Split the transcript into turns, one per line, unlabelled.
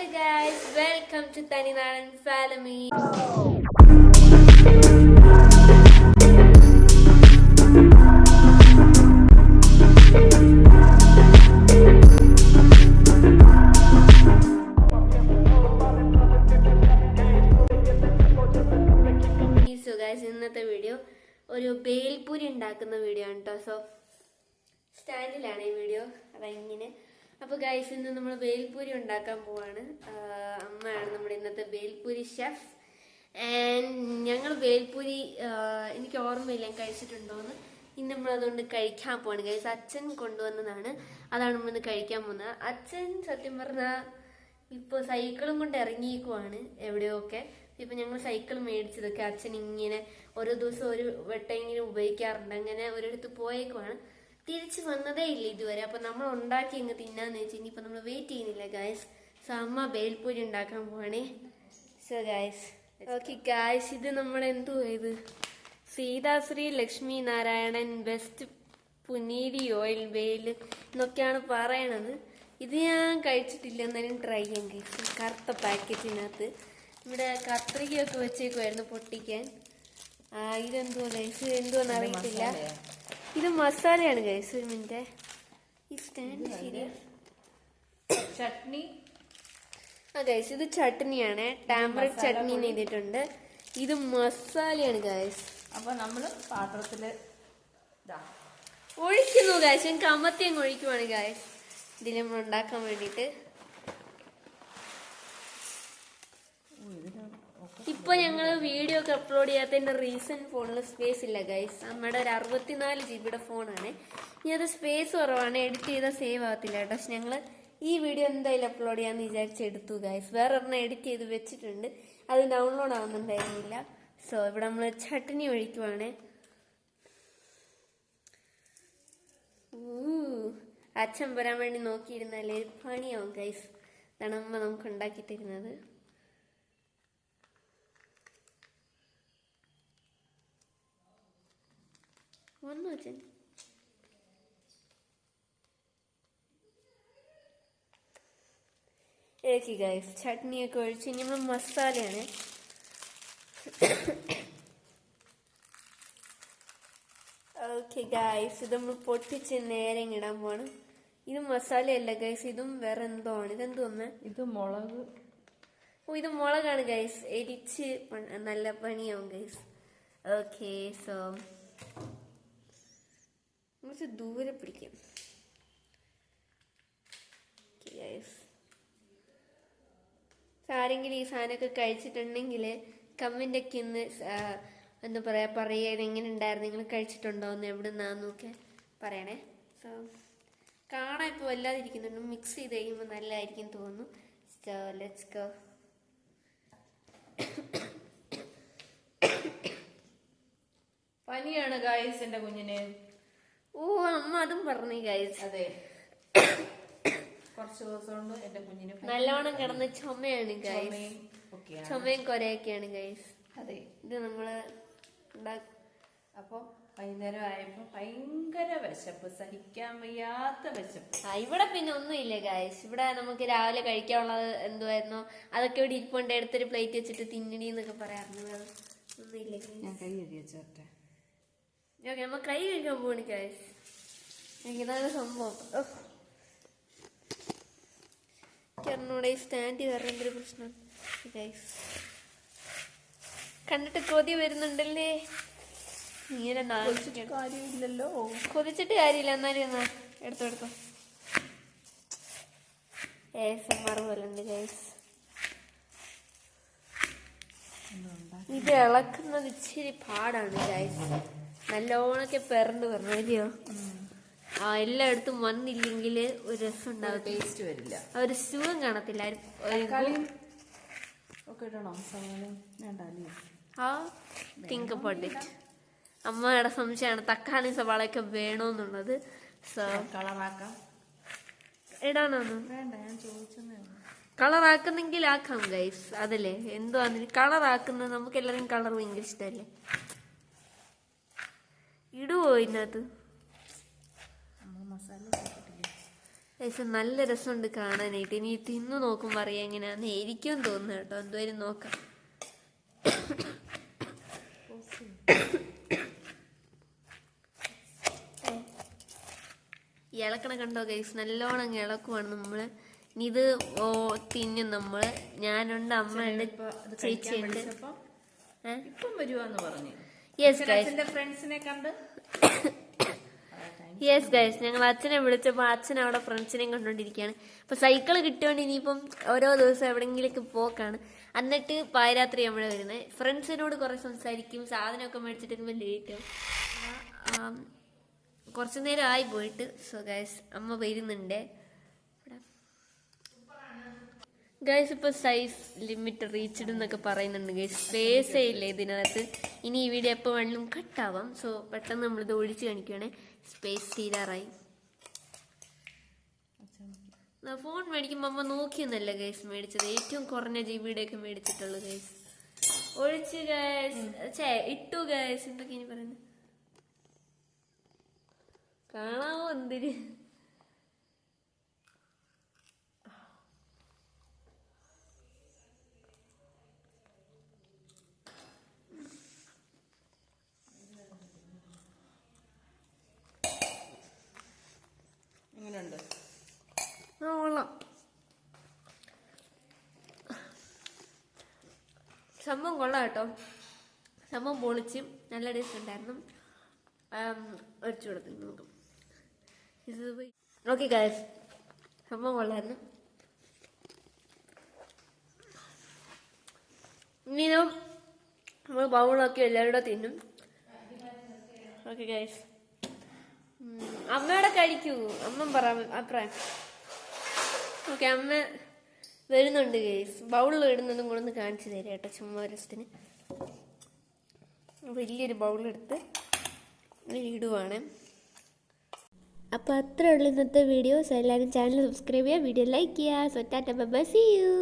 Hello guys, welcome to Taninaran Family. So guys, ഇന്നത്തെ video ഒരു ബേൽപൂരി ഉണ്ടാക്കുന്ന വീഡിയോ ആണ് കേട്ടോ. സോ സ്റ്റാൻഡിലാണ് ഈ വീഡിയോ അതങ്ങനെ. അപ്പോൾ ഗൈസ്, ഇന്ന് നമ്മൾ ബേൽപൂരി ഉണ്ടാക്കാൻ പോവാണ്. അമ്മയാണ് നമ്മുടെ ഇന്നത്തെ ബേൽപൂരി ഷെഫ്. ആൻഡ് ഞങ്ങൾ ബേൽപൂരി എനിക്ക് ഓർമ്മയില്ല ഞാൻ കഴിച്ചിട്ടുണ്ടോയെന്ന്. ഇന്ന് നമ്മളതുകൊണ്ട് കഴിക്കാൻ പോവാണ് ഗൈസ്. അച്ഛൻ കൊണ്ടുവന്നതാണ്, അതാണ് നമ്മളിന്ന് കഴിക്കാൻ പോകുന്നത്. അച്ഛൻ സത്യം പറഞ്ഞാൽ ഇപ്പോൾ സൈക്കിളും കൊണ്ട് ഇറങ്ങിയേക്കുവാണ് എവിടെയൊക്കെ. ഇപ്പം ഞങ്ങൾ സൈക്കിൾ മേടിച്ചതൊക്കെ അച്ഛൻ ഇങ്ങനെ ഓരോ ദിവസം ഒരു വട്ടം ഇങ്ങനെ ഉപയോഗിക്കാറുണ്ട്. അങ്ങനെ ഒരിടത്ത് പോയേക്കുവാണ്, തിരിച്ചു വന്നതേ ഇല്ല ഇതുവരെ. അപ്പൊ നമ്മൾ ഉണ്ടാക്കി അങ്ങ് തിന്നാന്ന് വെച്ച് ഇനിയിപ്പോ നമ്മൾ വെയിറ്റ് ചെയ്യുന്നില്ല ഗായ്സ്. സോ അമ്മ ബേൽപൂരി ഉണ്ടാക്കാൻ പോവാണേ. സോ ഗായ്സ്, ഓക്കെ ഗായ്സ്, ഇത് നമ്മുടെ എന്തുവാ ഇത്, സീതാശ്രീ ലക്ഷ്മി നാരായണൻ ബെസ്റ്റ് പുനീരി ഓയിൽ ബേൽ എന്നൊക്കെയാണ് പറയണത്. ഇത് ഞാൻ കഴിച്ചിട്ടില്ല, എന്നാലും ട്രൈ ചെയ്യാൻ ഗൈസ്. കറുത്ത പാക്കറ്റിനകത്ത് ഇവിടെ കത്രികയൊക്കെ വെച്ചേക്കുമായിരുന്നു പൊട്ടിക്കാൻ. ഇതെന്തുവാ ഗൈസ്, എന്തുവാന്ന് അറിയത്തില്ല. ഇത് മസാലയാണ് ഗൈസ്. ഒരു മിനിറ്റ്, ഈ സ്റ്റാൻഡ് ശരിയാ.
ചട്നി.
ഗൈസ്, ഇത് ചട്നിയാണ്, ടാമറിക് ചട്നി ചെയ്തിട്ടുണ്ട്. ഇത് മസാലയാണ് ഗൈസ്.
അപ്പൊ നമ്മള് പാത്രത്തില്
ഒഴിക്കുന്നു ഗൈസ്. ഞാൻ കമത്തിയും ഒഴിക്കുവാണ് ഗൈസ് ഇതിൽ നമ്മൾ ഉണ്ടാക്കാൻ വേണ്ടിട്ട്. ഇപ്പൊ ഞങ്ങള് വീഡിയോ ഒക്കെ അപ്ലോഡ് ചെയ്യാത്തതിന്റെ റീസൺ ഫോണിൽ സ്പേസ് ഇല്ല ഗൈസ്. നമ്മുടെ ഒരു 64 GB ഫോണാണ്. ഇനി അത് സ്പേസ് കുറവാണ്, എഡിറ്റ് ചെയ്താൽ സേവ് ആകത്തില്ല കേട്ടോ. പക്ഷെ ഞങ്ങള് ഈ വീഡിയോ എന്തായാലും അപ്ലോഡ് ചെയ്യാന്ന് വിചാരിച്ചെടുത്തു ഗൈസ്. വേറെ ഒരെണ്ണം എഡിറ്റ് ചെയ്ത് വെച്ചിട്ടുണ്ട്, അത് ഡൗൺലോഡ് ആവുന്നുണ്ടായിരുന്നില്ല. സോ ഇവിടെ നമ്മള് ചട്നി ഒഴിക്കുവാണ്. അച്ഛൻ വരാൻ വേണ്ടി നോക്കിയിരുന്നാലേ പണിയാവും ഗൈസ്. ഇതാണ് അമ്മ നമുക്ക് ഉണ്ടാക്കിയിട്ടിരുന്നത്. വന്നു അച്ഛൻ. ഏക്ക് ഗൈസ്, ചട്നിയൊക്കെ ഒഴിച്ച് ഇനി നമ്മൾ മസാലയാണ്. ഓക്കെ ഗൈസ്, ഇത് നമ്മൾ പൊട്ടിച്ച് നേരെ ഇടാൻ പോവാണ്. ഇത് മസാലയല്ല ഗൈസ്, ഇതും വേറെ എന്തോ ആണ്. ഇതെന്തോന്ന്,
ഇത് മുളക്.
ഓ, ഇത് മുളകാണ് ഗൈസ്. എരിച്ച് നല്ല പണിയാവും ഗൈസ്. ഓക്കെ, സോ കുറച്ച് ദൂരെ പിടിക്കാം. ആരെങ്കിലും ഈ സാധനമൊക്കെ കഴിച്ചിട്ടുണ്ടെങ്കിൽ കമന്റ് ഒക്കെ ഒന്ന് എന്താ പറയാ എങ്ങനെ ഉണ്ടായിരുന്നു, നിങ്ങൾ കഴിച്ചിട്ടുണ്ടോ എന്ന്, എവിടെ നിന്നാന്നൊക്കെ പറയണേ. സോ കാണാൻ ഇപ്പോൾ വല്ലാതിരിക്കുന്നുണ്ട്, മിക്സ് ചെയ്ത് കഴിയുമ്പോൾ നല്ലതായിരിക്കും തോന്നുന്നു. So let's go.
പനിയാണ് ഗൈസ് എന്റെ കുഞ്ഞിന്.
ഓ, അമ്മ അതും പറഞ്ഞു ഗൈസ്.
അതെ, കുറച്ച് ദിവസം കൊണ്ട് എന്റെ കുഞ്ഞിന്
നല്ലോണം കിടന്ന് ചുമയാണ് ഗൈസ്. ചുമയും കൊരയൊക്കെയാണ് ഗൈസ്.
അതെ,
ഇത് നമ്മള്
അപ്പൊ വൈകുന്നേരം ആയപ്പോ ഭയങ്കര വിശപ്പ്, സഹിക്കാൻ വയ്യാത്ത വിശപ്പ്.
ഇവിടെ പിന്നെ ഒന്നുമില്ല ഗൈസ്. ഇവിടെ നമുക്ക് രാവിലെ കഴിക്കാനുള്ളത് എന്തുവായിരുന്നോ അതൊക്കെ ഇവിടെ ഇരിപ്പുണ്ട്. എടുത്തൊരു പ്ലേറ്റ് വെച്ചിട്ട് തിന്നണി എന്നൊക്കെ പറയാറുണ്ട്. ഒന്നുമില്ല,
ഞാൻ കൈ കഴുകി വെച്ചോട്ടെ.
ഓക്കെ, നമ്മ കൈ കഴിക്കാൻ പോണി ഗൈസ്. ഇതാണ് സംഭവം. ഇവിടെ സ്റ്റാൻഡ് കയറേണ്ട ഒരു പ്രശ്നം ഗൈസ്. കണ്ടിട്ട് കൊതി വരുന്നുണ്ടല്ലേ. ഇങ്ങനെ
കാര്യമില്ലല്ലോ,
കൊതിച്ചിട്ട് കാര്യമില്ല. എന്നാലും എന്നാ എടുത്തോ. മറുപോലുണ്ട് ഗൈസ്. ഇത് ഇളക്കുന്നത് ഇച്ചിരി പാടാണ് ഗൈസ്. നല്ലോണൊക്കെ പെറണ്ട് പറഞ്ഞോ. എല്ലായിടത്തും വന്നില്ലെങ്കിൽ ഒരു രസം ഉണ്ടാവും,
ടേസ്റ്റ് വരില്ല,
ഒരു സുഖം കാണത്തില്ല. Think about it. അമ്മയുടെ സംശയമാണ് തക്കാളി സവാളയൊക്കെ വേണോന്നുള്ളത്. സോ
കളറാക്കാം.
ഇടാനൊന്നും
വേണ്ട, ഞാൻ ചോദിച്ചെന്നേ.
കളറാക്കുന്നെങ്കിൽ ആക്കാം ഗൈസ്. അതല്ലേ എന്തുവാ കളറാക്കുന്നത്, നമുക്ക് എല്ലാവരും കളർ ഭയങ്കര ഇഷ്ടമല്ലേ. ഇടുവോ ഇതിനകത്ത്? പക്ഷെ നല്ല രസമുണ്ട് കാണാനായിട്ട്. ഇനി തിന്നു നോക്കുമ്പോൾ അറിയാം എങ്ങനെയാന്ന് എനിക്കും തോന്നുന്നു കേട്ടോ. എന്തായാലും നോക്കാം. ഇളക്കണ കണ്ടോ ഗൈസ്, നല്ലോണം ഇളക്കുവാണ് നമ്മള്. ഇനി ഇത് തിന്നും നമ്മള്. ഞാനുണ്ട്, അമ്മയുണ്ട്, ചേച്ചിയുണ്ട്.
ഇപ്പം വരുവാന്ന് പറഞ്ഞു.
യെസ് ഗൈസ്,
ഫ്രണ്ട്സിനെ കണ്ട്
യെസ് ഗൈസ്, ഞങ്ങൾ അച്ഛനെ വിളിച്ചപ്പോൾ അച്ഛൻ അവിടെ ഫ്രണ്ട്സിനെയും കണ്ടോണ്ടിരിക്കുകയാണ്. അപ്പൊ സൈക്കിള് കിട്ടുകൊണ്ട് ഇനിയിപ്പം ഓരോ ദിവസം എവിടെയെങ്കിലൊക്കെ പോക്കാണ്. എന്നിട്ട് പാതിരാത്രി നമ്മള് വരുന്നത്. ഫ്രണ്ട്സിനോട് കുറെ സംസാരിക്കും, സാധനമൊക്കെ മേടിച്ചിട്ട് ലേറ്റ് ആവും. കുറച്ചു നേരം ആയി പോയിട്ട്. സോ ഗൈസ്, അമ്മ വരുന്നുണ്ട് ഗൈസ്. ഇപ്പൊ സൈസ് ലിമിറ്റ് റീച്ച്ഡ് എന്നൊക്കെ പറയുന്നുണ്ട് ഗൈസ്. സ്പേസേ ഇല്ല ഇതിനകത്ത്. ഇനി ഈ വീഡിയോ എപ്പോൾ വേണമെങ്കിലും കട്ടാവാം. സോ പെട്ടെന്ന് നമ്മളിത് ഒഴിച്ച് കാണിക്കുകയാണ്. സ്പേസ് തീരാറായി. ഫോൺ മേടിക്കുമ്പോൾ അമ്മ നോക്കിയൊന്നല്ല ഗൈസ് മേടിച്ചത്. ഏറ്റവും കുറഞ്ഞ GB ഒക്കെ മേടിച്ചിട്ടുള്ളൂ ഗൈസ്. ഒഴിച്ച് ഗൈസ്, ഇട്ടു ഗൈസ്. എന്തൊക്കെ ഇനി പറയുന്നത് കാണാമോ എന്തിന്?
എങ്ങനെയുണ്ട്?
കൊള്ളാം. സംഭവം കൊള്ളാം കേട്ടോ. സംഭവം പൊളിച്ച് നല്ല ടേസ്റ്റ് ഉണ്ടായിരുന്നു. ഒഴിച്ചു കൊടുത്തു നമുക്ക്. ഓക്കെ ഗൈസ്, സംഭവം കൊള്ളായിരുന്നു. ഇനി നമ്മൾ ബൗളൊക്കെ എല്ലാവരുടെ തിന്നും. ഓക്കെ ഗൈസ്, അമ്മയോടെ കഴിക്കൂ. അമ്മ പറ അഭിപ്രായം. ഓക്കെ, അമ്മ വരുന്നുണ്ട് ഗൈസ്. ബൗളിൽ ഇടുന്നതും കൂടെ ഒന്ന് കാണിച്ചു തരാം കേട്ടോ, ചുമ്മാ രസത്തിന്. വലിയൊരു ബൗളെടുത്ത് ഇടുവാണ്. അപ്പോൾ അത്രേ ഉള്ളൂ ഇന്നത്തെ വീഡിയോസ്. എല്ലാവരും ചാനൽ സബ്സ്ക്രൈബ് ചെയ്യുക, വീഡിയോ ലൈക്ക് ചെയ്യുക. So tata, bye bye, see U.